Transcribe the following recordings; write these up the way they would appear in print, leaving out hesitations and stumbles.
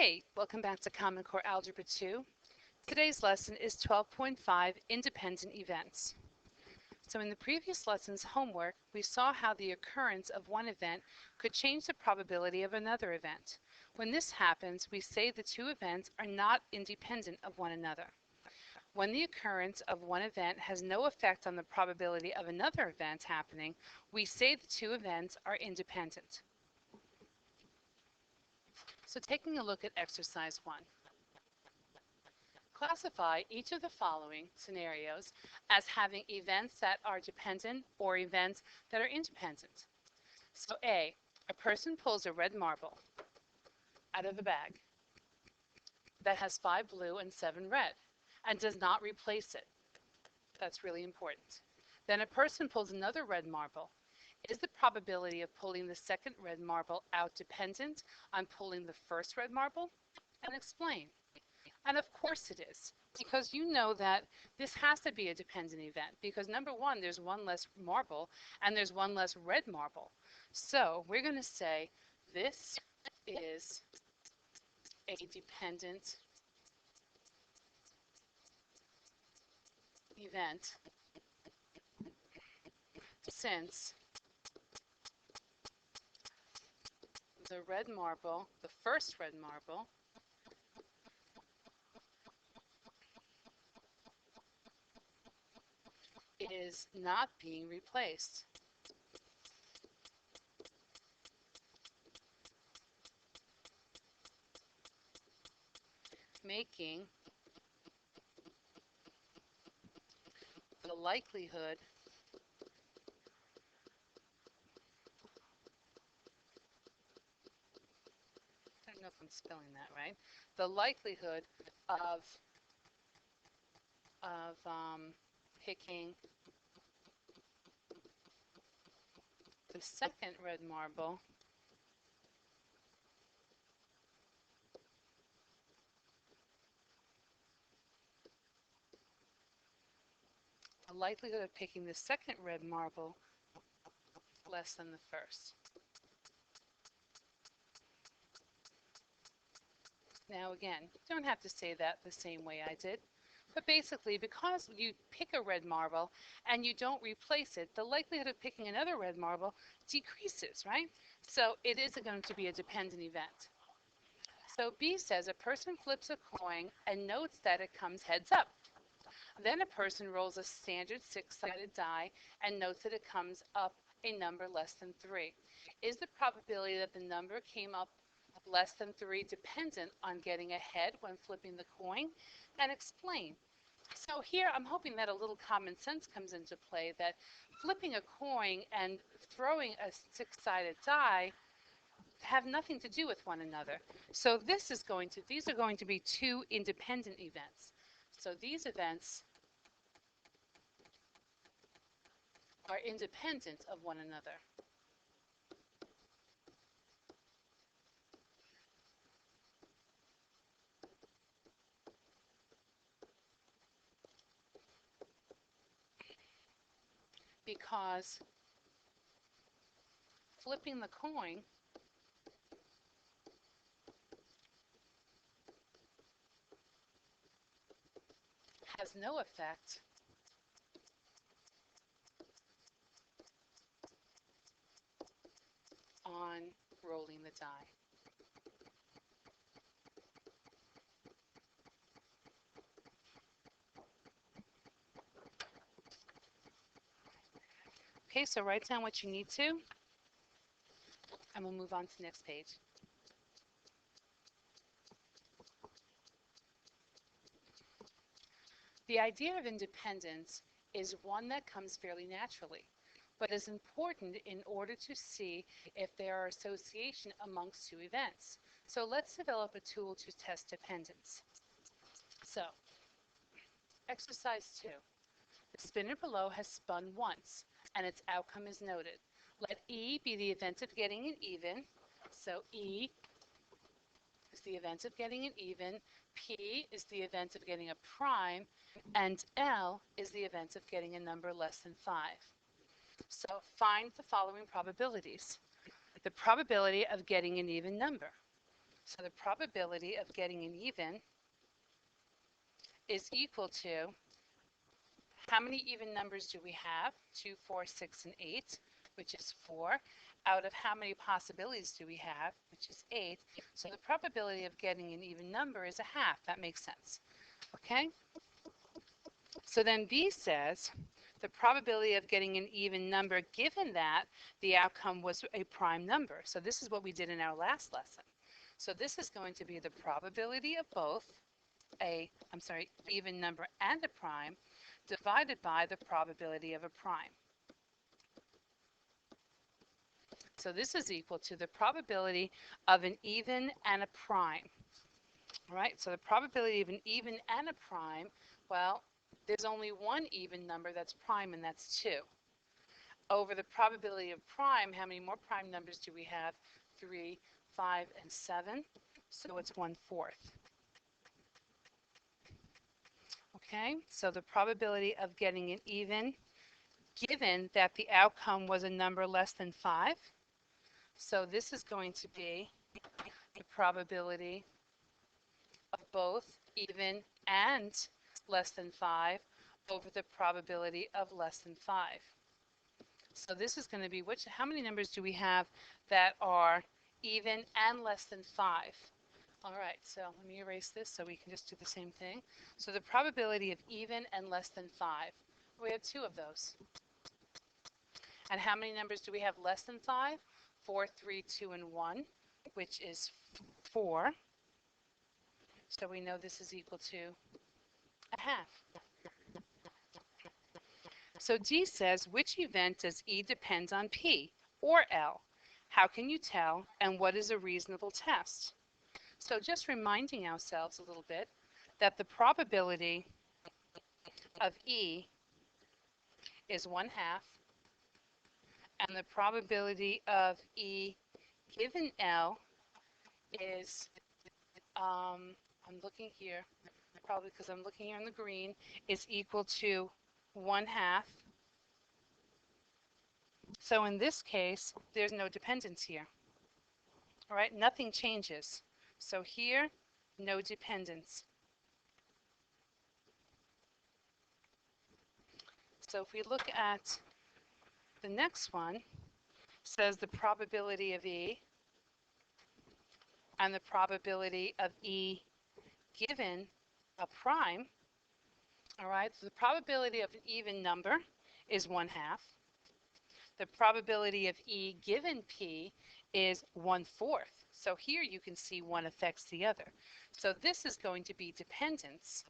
Hey, welcome back to Common Core Algebra II. Today's lesson is 12.5 Independent Events. So in the previous lesson's homework, we saw how the occurrence of one event could change the probability of another event. When this happens, we say the two events are not independent of one another. When the occurrence of one event has no effect on the probability of another event happening, we say the two events are independent. So taking a look at exercise 1. Classify each of the following scenarios as having events that are dependent or events that are independent. So A, a person pulls a red marble out of the bag that has 5 blue and 7 red and does not replace it. That's really important. Then a person pulls another red marble. Is the probability of pulling the second red marble out dependent on pulling the first red marble? And explain. And of course it is, because you know that this has to be a dependent event, because number one, there's one less marble and there's one less red marble. So we're going to say this is a dependent event since the red marble, the first red marble, is not being replaced. Making the likelihood I don't know if I'm spelling that right. The likelihood of picking the second red marble the likelihood of picking the second red marble less than the first. Now again, you don't have to say that the same way I did, but basically because you pick a red marble and you don't replace it, the likelihood of picking another red marble decreases, right? So it is going to be a dependent event. So B says a person flips a coin and notes that it comes heads up. Then a person rolls a standard 6-sided die and notes that it comes up a number less than 3. Is the probability that the number came up less than 3 dependent on getting ahead when flipping the coin? And explain. So here I'm hoping that a little common sense comes into play, that flipping a coin and throwing a 6-sided die have nothing to do with one another. So these are going to be two independent events. So these events are independent of one another. Because flipping the coin has no effect on rolling the die. Okay, so write down what you need to, and we'll move on to the next page. The idea of independence is one that comes fairly naturally, but is important in order to see if there are association amongst two events. So let's develop a tool to test dependence. So, exercise 2. The spinner below has spun once, and its outcome is noted. Let E be the event of getting an even. So E is the event of getting an even, P is the event of getting a prime, and L is the event of getting a number less than 5. So find the following probabilities. The probability of getting an even number. So the probability of getting an even is equal to, how many even numbers do we have? 2, 4, 6, and 8, which is 4. Out of how many possibilities do we have, which is 8. So the probability of getting an even number is a half. That makes sense. Okay? So then B says the probability of getting an even number given that the outcome was a prime number. So this is what we did in our last lesson. So this is going to be the probability of both even number and a prime divided by the probability of a prime. So this is equal to the probability of an even and a prime. All right, so the probability of an even and a prime, well, there's only one even number that's prime, and that's 2. Over the probability of prime, how many more prime numbers do we have? 3, 5, and 7. So it's 1/4. Okay, so the probability of getting an even, given that the outcome was a number less than 5. So this is going to be the probability of both even and less than 5 over the probability of less than 5. So this is going to be, how many numbers do we have that are even and less than 5? All right, so let me erase this so we can just do the same thing. So the probability of even and less than 5. We have 2 of those. And how many numbers do we have less than 5? 4, 3, 2, and 1, which is 4. So we know this is equal to a half. So D says, which event does E depend on P or L? How can you tell, and what is a reasonable test? So just reminding ourselves a little bit that the probability of E is 1/2, and the probability of E given L is, I'm looking here, probably because I'm looking here in the green, is equal to 1/2. So in this case, there's no dependence here. All right, nothing changes. So here, no dependence. So if we look at the next one, says the probability of E and the probability of E given a prime. All right, so the probability of an even number is 1/2. The probability of E given P is 1/4. So here you can see one affects the other. So this is going to be dependence,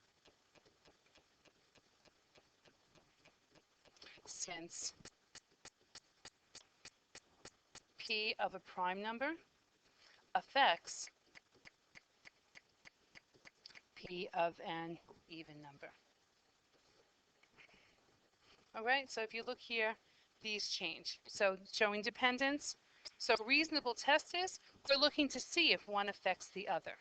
since P of a prime number affects P of an even number. All right, so if you look here, these change. So showing dependence. So a reasonable test is, we're looking to see if one affects the other.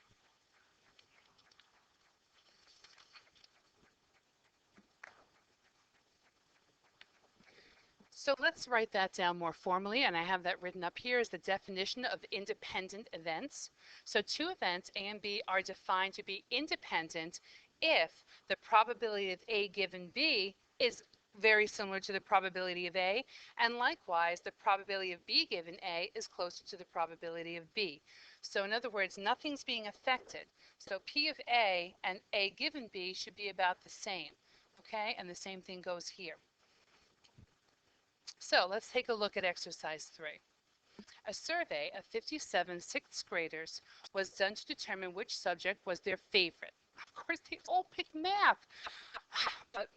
So let's write that down more formally, and I have that written up here as the definition of independent events. So 2 events, A and B, are defined to be independent if the probability of A given B is very similar to the probability of A, and likewise the probability of B given A is closer to the probability of B. So in other words, nothing's being affected. So P of A and A given B should be about the same, okay? And the same thing goes here. So let's take a look at exercise 3. A survey of 57 6th graders was done to determine which subject was their favorite. Of course, they all picked math. But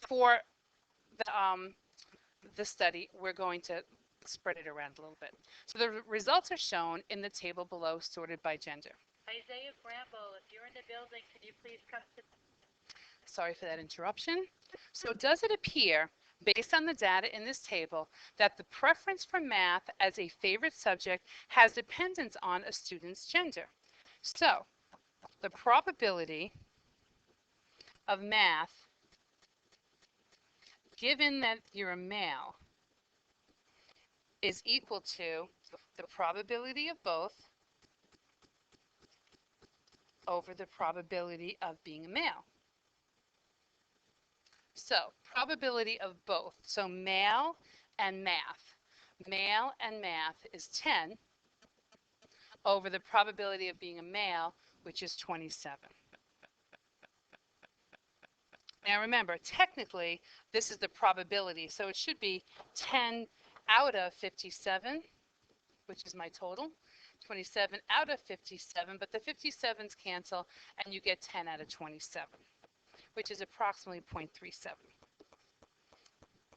for the study, we're going to spread it around a little bit. So the results are shown in the table below, sorted by gender. Isaiah Bramble, if you're in the building, can you please come to... Sorry for that interruption. So does it appear, based on the data in this table, that the preference for math as a favorite subject has dependence on a student's gender? So the probability of math, given that you're a male, is equal to the probability of both over the probability of being a male. So probability of both. So male and math. Male and math is 10 over the probability of being a male, which is 27. Now remember, technically, this is the probability, so it should be 10 out of 57, which is my total, 27 out of 57, but the 57s cancel, and you get 10 out of 27, which is approximately 0.37.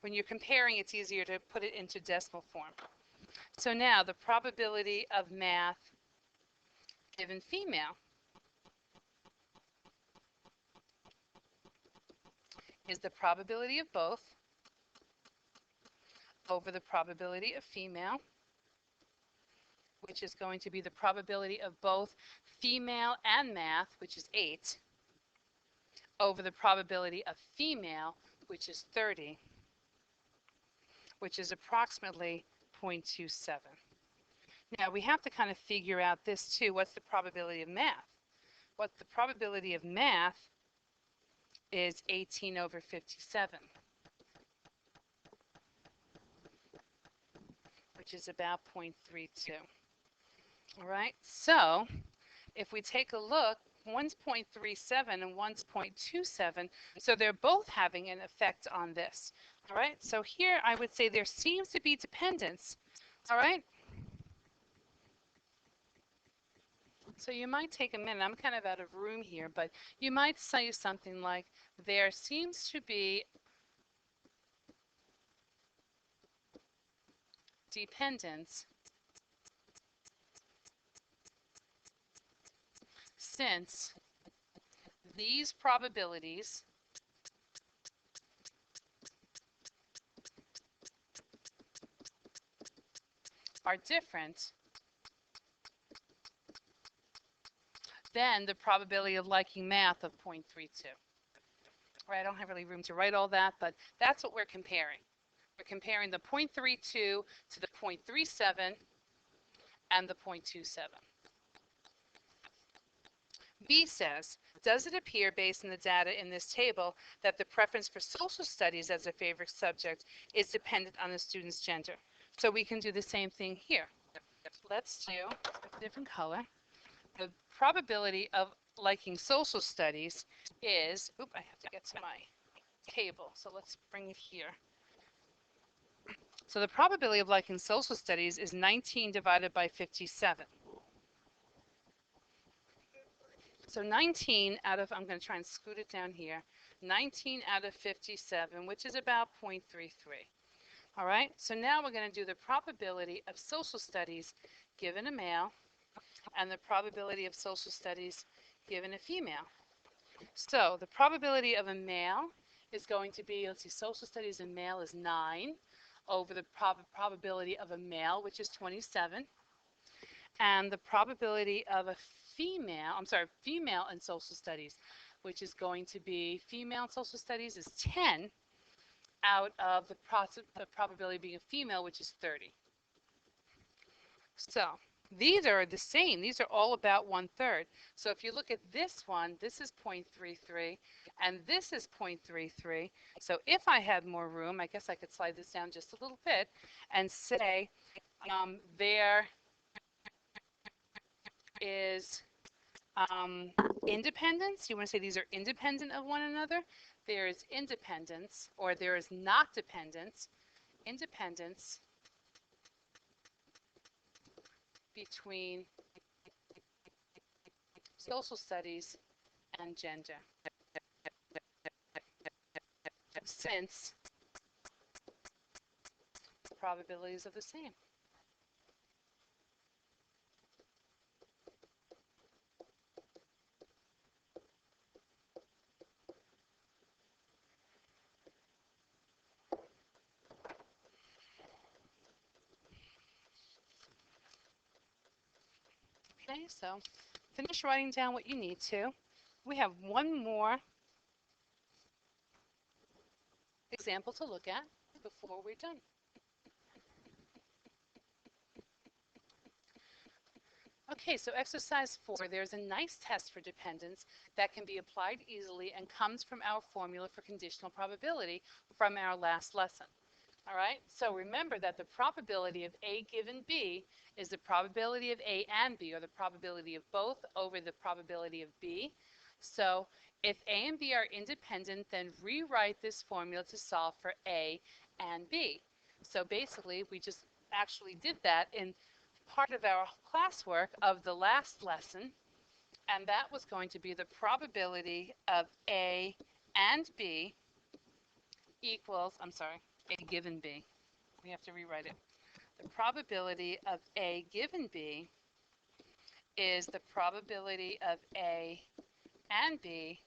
When you're comparing, it's easier to put it into decimal form. So now the probability of math given female is the probability of both over the probability of female, which is going to be the probability of both female and math, which is 8, over the probability of female, which is 30, which is approximately 0.27. Now we have to kind of figure out this too. What's the probability of math? What the probability of math is 18 over 57, which is about 0.32. All right, so if we take a look, one's 0.37 and one's 0.27, so they're both having an effect on this. All right, so here I would say there seems to be dependence. All right, so you might take a minute. I'm kind of out of room here, but you might say something like, there seems to be dependence since these probabilities are different than the probability of liking math of 0.32. Right, I don't have really room to write all that, but that's what we're comparing. We're comparing the 0.32 to the 0.37 and the 0.27. B says, does it appear based on the data in this table that the preference for social studies as a favorite subject is dependent on the student's gender? So we can do the same thing here. Let's do a different color. The probability of liking social studies is, I have to get to my table, so let's bring it here. So the probability of liking social studies is 19 divided by 57. So 19 out of, I'm going to try and scoot it down here, 19 out of 57, which is about 0.33. All right, so now we're going to do the probability of social studies given a male and the probability of social studies given a female. So the probability of a male is going to be, let's see, social studies in male is 9 over the probability of a male, which is 27. And the probability of a female in social studies, which is going to be female in social studies is 10 out of the probability of being a female, which is 30. So these are the same. These are all about 1/3. So if you look at this one, this is 0.33, and this is 0.33. So if I had more room, I guess I could slide this down just a little bit and say there is independence. You want to say these are independent of one another? There is independence, or there is not dependence, independence between social studies and gender, since the probabilities are the same. Okay, so finish writing down what you need to. We have one more example to look at before we're done. Okay, so exercise 4, there's a nice test for dependence that can be applied easily and comes from our formula for conditional probability from our last lesson. All right, so remember that the probability of A given B is the probability of A and B, or the probability of both over the probability of B. So if A and B are independent, then rewrite this formula to solve for A and B. So basically, we just actually did that in part of our classwork of the last lesson, and that was going to be the probability of A and B equals, I'm sorry, A given B. We have to rewrite it. The probability of A given B is the probability of A and B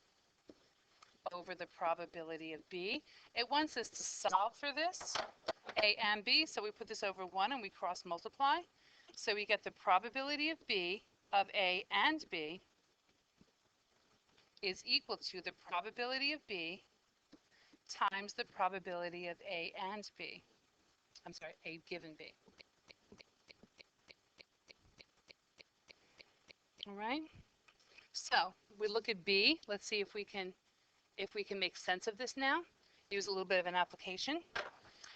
over the probability of B. It wants us to solve for this, A and B, so we put this over 1 and we cross multiply. So we get the probability of B of A and B is equal to the probability of B times the probability of A and B. I'm sorry, A given B. All right. So we look at B. Let's see if we can make sense of this now. Use a little bit of an application.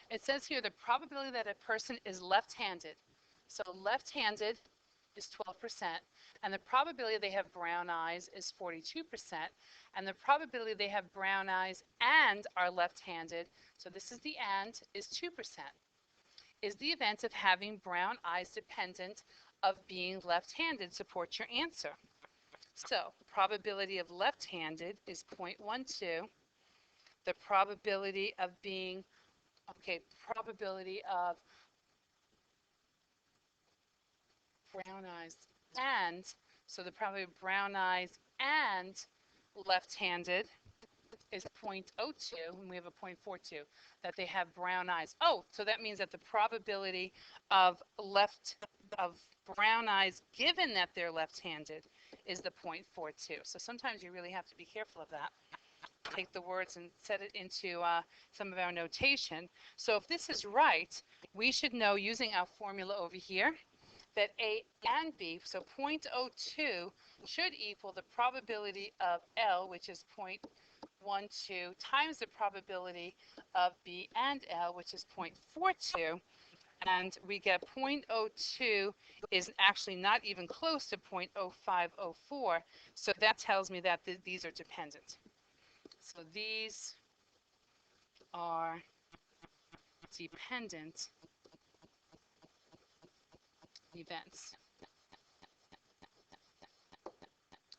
It says here the probability that a person is left-handed. So left-handed is 12%, and the probability they have brown eyes is 42%, and the probability they have brown eyes and are left-handed, so this is the and, is 2%. Is the event of having brown eyes dependent of being left-handed? Support your answer. So probability of left-handed is 0.12. The probability of being, probability of brown eyes and, so the probability of brown eyes and left-handed is 0.02, and we have a 0.42, that they have brown eyes. Oh, so that means that the probability of brown eyes given that they're left-handed is the 0.42. So sometimes you really have to be careful of that. Take the words and set it into some of our notation. So if this is right, we should know using our formula over here that A and B, so 0.02, should equal the probability of L, which is 0.12, times the probability of B and L, which is 0.42. And we get 0.02 is actually not even close to 0.0504. So that tells me that these are dependent. So these are dependent events.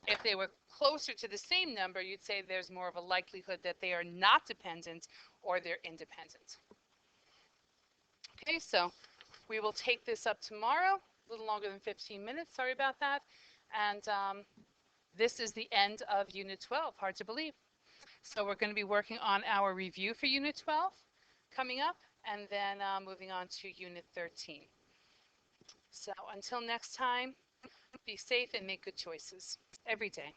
If they were closer to the same number, you'd say there's more of a likelihood that they are not dependent or they're independent. Okay, so we will take this up tomorrow, a little longer than 15 minutes, sorry about that. And this is the end of Unit 12, hard to believe. So we're going to be working on our review for Unit 12 coming up, and then moving on to Unit 13. So until next time, be safe and make good choices every day.